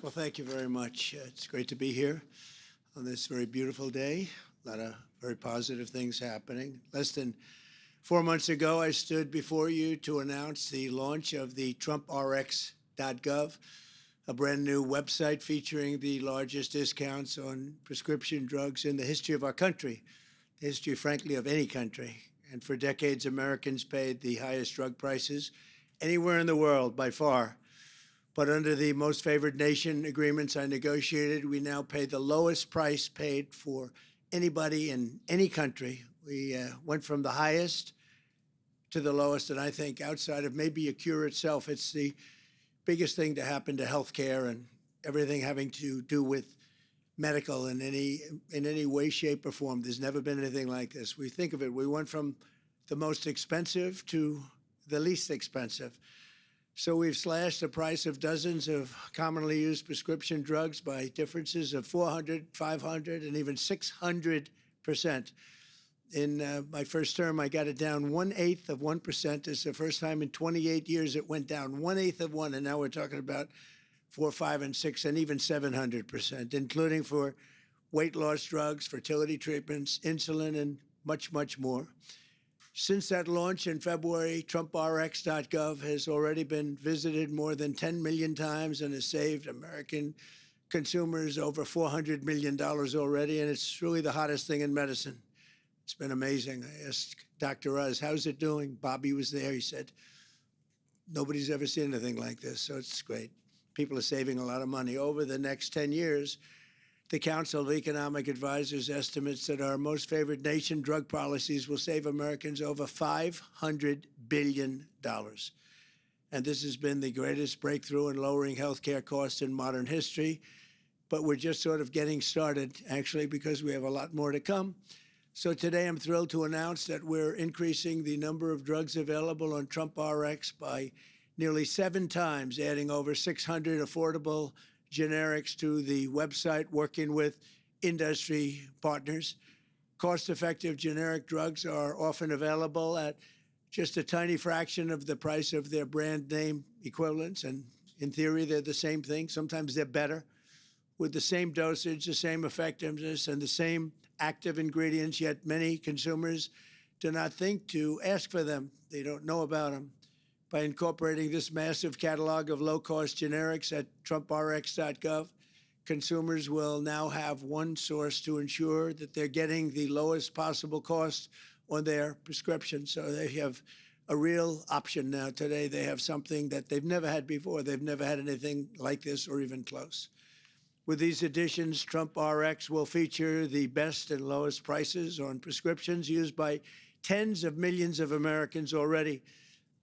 Well, thank you very much. It's great to be here on this very beautiful day. A lot of very positive things happening. Less than 4 months ago, I stood before you to announce the launch of the TrumpRX.gov, a brand new website featuring the largest discounts on prescription drugs in the history of our country, the history, frankly, of any country. And for decades, Americans paid the highest drug prices anywhere in the world by far. But under the most favored nation agreements I negotiated, we now pay the lowest price paid for anybody in any country. We went from the highest to the lowest, and I think outside of maybe a cure itself, it's the biggest thing to happen to healthcare and everything having to do with medical in any way, shape, or form. There's never been anything like this. We think of it, we went from the most expensive to the least expensive. So we've slashed the price of dozens of commonly used prescription drugs by differences of 400, 500, and even 600%. In my first term, I got it down 1/8 of 1%. It's the first time in 28 years it went down 1/8 of 1, and now we're talking about 4, 5, and 6, and even 700%, including for weight loss drugs, fertility treatments, insulin, and much, much more. Since that launch in February, TrumpRX.gov has already been visited more than 10 million times and has saved American consumers over $400 million already, and it's really the hottest thing in medicine. It's been amazing. I asked Dr. Oz, how's it doing? Bobby was there. He said, nobody's ever seen anything like this, so it's great. People are saving a lot of money. Over the next 10 years, the Council of Economic Advisors estimates that our most favored nation drug policies will save Americans over $500 billion. And this has been the greatest breakthrough in lowering healthcare costs in modern history. But we're just sort of getting started, actually, because we have a lot more to come. So today I'm thrilled to announce that we're increasing the number of drugs available on TrumpRx by nearly 7 times, adding over 600 affordable generics to the website, working with industry partners. Cost-effective generic drugs are often available at just a tiny fraction of the price of their brand name equivalents, and in theory, they're the same thing. Sometimes they're better, with the same dosage, the same effectiveness, and the same active ingredients, yet many consumers do not think to ask for them. They don't know about them. By incorporating this massive catalog of low-cost generics at TrumpRX.gov, consumers will now have one source to ensure that they're getting the lowest possible cost on their prescription. So they have a real option now today. They have something that they've never had before. They've never had anything like this or even close. With these additions, TrumpRx will feature the best and lowest prices on prescriptions used by tens of millions of Americans already.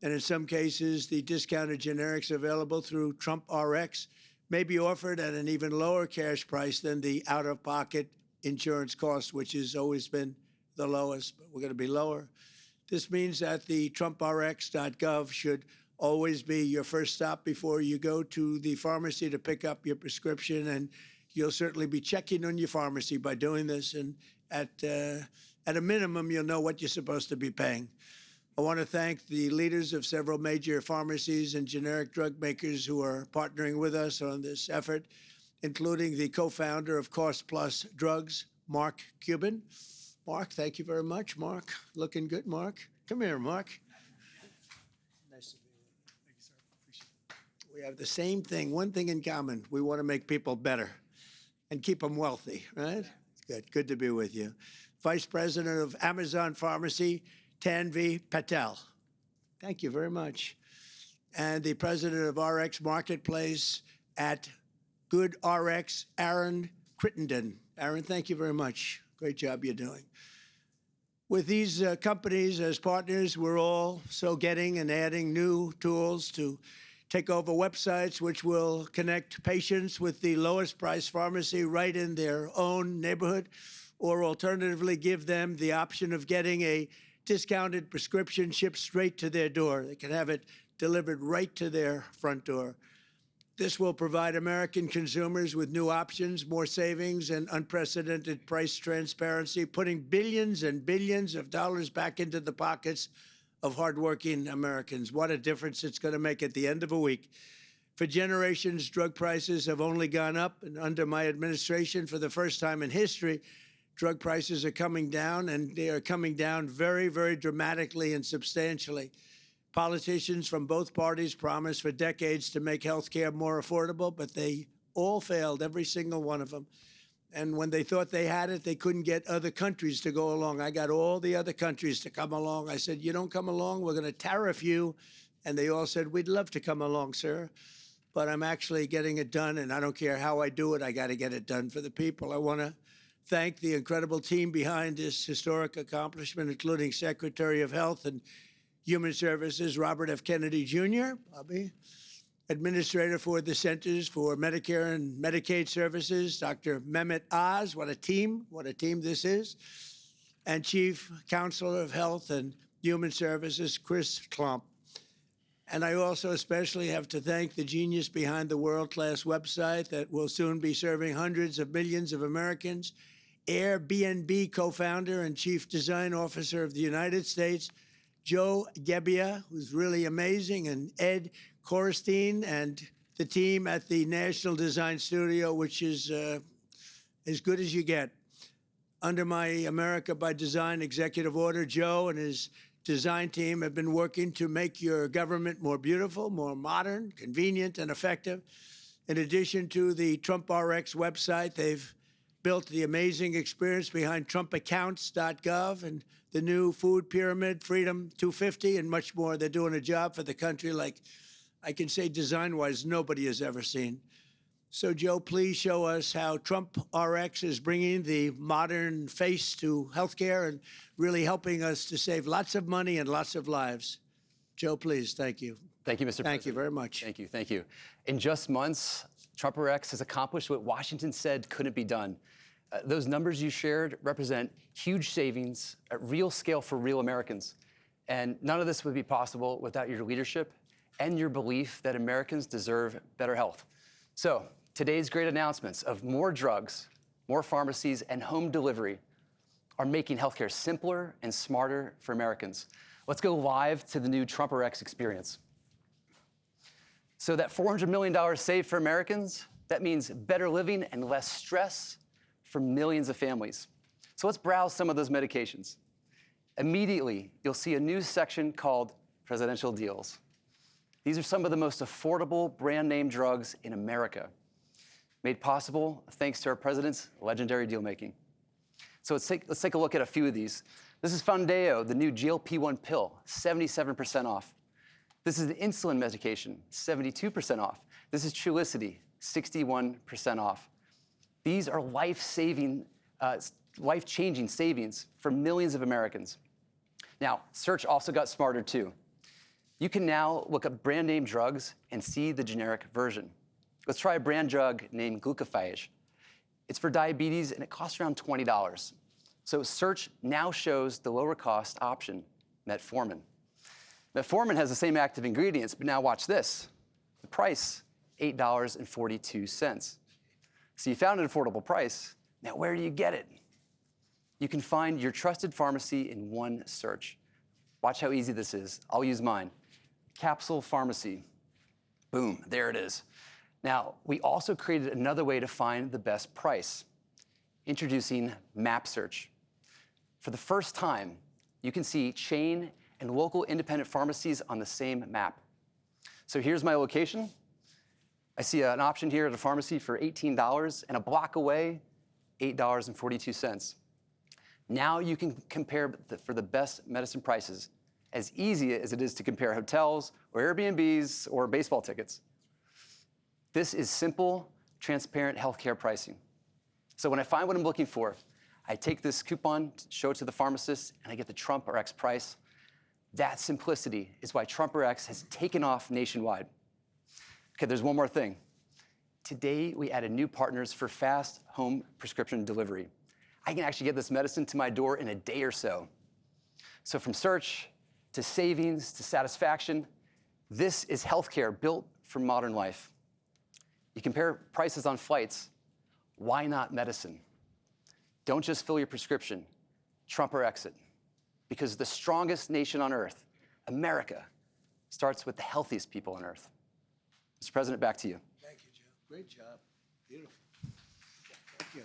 And in some cases, the discounted generics available through TrumpRx may be offered at an even lower cash price than the out-of-pocket insurance cost, which has always been the lowest, but we're going to be lower. This means that the TrumpRx.gov should always be your first stop before you go to the pharmacy to pick up your prescription, and you'll certainly be checking on your pharmacy by doing this, and at a minimum, you'll know what you're supposed to be paying. I want to thank the leaders of several major pharmacies and generic drug makers who are partnering with us on this effort, including the co-founder of Cost Plus Drugs, Mark Cuban. Mark, thank you very much. Mark, looking good, Mark. Come here, Mark. Nice to be with you. Thank you, sir. Appreciate it. We have the same thing, one thing in common. We want to make people better and keep them wealthy, right? Good. Good to be with you. Vice President of Amazon Pharmacy, Tanvi Patel. Thank you very much. And the president of RX Marketplace at GoodRx, Aaron Crittenden. Aaron, thank you very much. Great job you're doing. With these companies as partners, we're also getting and adding new tools to take over websites which will connect patients with the lowest price pharmacy right in their own neighborhood, or alternatively give them the option of getting a discounted prescription shipped straight to their door. They can have it delivered right to their front door. This will provide American consumers with new options, more savings, and unprecedented price transparency, putting billions and billions of dollars back into the pockets of hardworking Americans. What a difference it's going to make at the end of a week For generations, drug prices have only gone up, and under my administration, for the first time in history, drug prices are coming down, and they are coming down very, very dramatically and substantially. Politicians from both parties promised for decades to make health care more affordable, but they all failed, every single one of them. And when they thought they had it, they couldn't get other countries to go along. I got all the other countries to come along. I said, you don't come along, we're going to tariff you. And they all said, we'd love to come along, sir. But I'm actually getting it done, and I don't care how I do it. I got to get it done for the people. I want to thank the incredible team behind this historic accomplishment, including Secretary of Health and Human Services, Robert F. Kennedy Jr., Bobby, Administrator for the Centers for Medicare and Medicaid Services, Dr. Mehmet Oz. What a team this is. And Chief Counselor of Health and Human Services, Chris Klump. And I also especially have to thank the genius behind the world-class website that will soon be serving hundreds of millions of Americans, Airbnb co-founder and Chief Design Officer of the United States, Joe Gebbia, who's really amazing, and Ed Korstein, and the team at the National Design Studio, which is as good as you get. Under my America by Design executive order, Joe and his design team have been working to make your government more beautiful, more modern, convenient, and effective. In addition to the TrumpRX website, they've built the amazing experience behind TrumpAccounts.gov and the new food pyramid, Freedom 250, and much more. They're doing a job for the country like I can say design-wise nobody has ever seen. So, Joe, please show us how TrumpRX is bringing the modern face to healthcare and really helping us to save lots of money and lots of lives. Joe, please, thank you. Thank you, Mr. President. Thank you very much. Thank you, thank you. In just months, TrumpRX has accomplished what Washington said couldn't be done. Those numbers you shared represent huge savings at real scale for real Americans. And none of this would be possible without your leadership and your belief that Americans deserve better health. So, today's great announcements of more drugs, more pharmacies, and home delivery are making healthcare simpler and smarter for Americans. Let's go live to the new TrumpRX experience. So that $400 million saved for Americans, that means better living and less stress for millions of families. So let's browse some of those medications. Immediately, you'll see a new section called Presidential Deals. These are some of the most affordable brand name drugs in America, made possible thanks to our president's legendary deal making. So let's take a look at a few of these. This is Foundayo, the new GLP-1 pill, 77% off. This is the insulin medication, 72% off. This is Trulicity, 61% off. These are life-changing savings for millions of Americans. Now, search also got smarter too. You can now look up brand name drugs and see the generic version. Let's try a brand drug named Glucophage. It's for diabetes and it costs around $20. So search now shows the lower cost option, metformin. Metformin has the same active ingredients, but now watch this. The price, $8.42. So you found an affordable price. Now where do you get it? You can find your trusted pharmacy in one search. Watch how easy this is. I'll use mine. Capsule Pharmacy. Boom, there it is. Now, we also created another way to find the best price, introducing Map Search. For the first time, you can see chain and local independent pharmacies on the same map. So here's my location. I see an option here at a pharmacy for $18, and a block away, $8.42. Now you can compare for the best medicine prices, as easy as it is to compare hotels or Airbnbs or baseball tickets. This is simple, transparent healthcare pricing. So when I find what I'm looking for, I take this coupon, show it to the pharmacist, and I get the TrumpRX price. That simplicity is why TrumpRX has taken off nationwide. Okay, there's one more thing. Today, we added new partners for fast home prescription delivery. I can actually get this medicine to my door in a day or so. So from search to savings to satisfaction, this is healthcare built for modern life. You compare prices on flights. Why not medicine? Don't just fill your prescription, TrumpRX it. Because the strongest nation on earth, America, starts with the healthiest people on earth. Mr. President, back to you. Thank you, Joe. Great job. Beautiful. Thank you.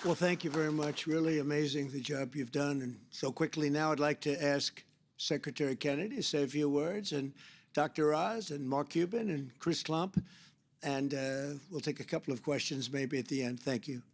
Well, thank you very much. Really amazing the job you've done, and so quickly. Now I'd like to ask Secretary Kennedy to say a few words, and Dr. Oz, and Mark Cuban, and Chris Klump, and we'll take a couple of questions maybe at the end. Thank you.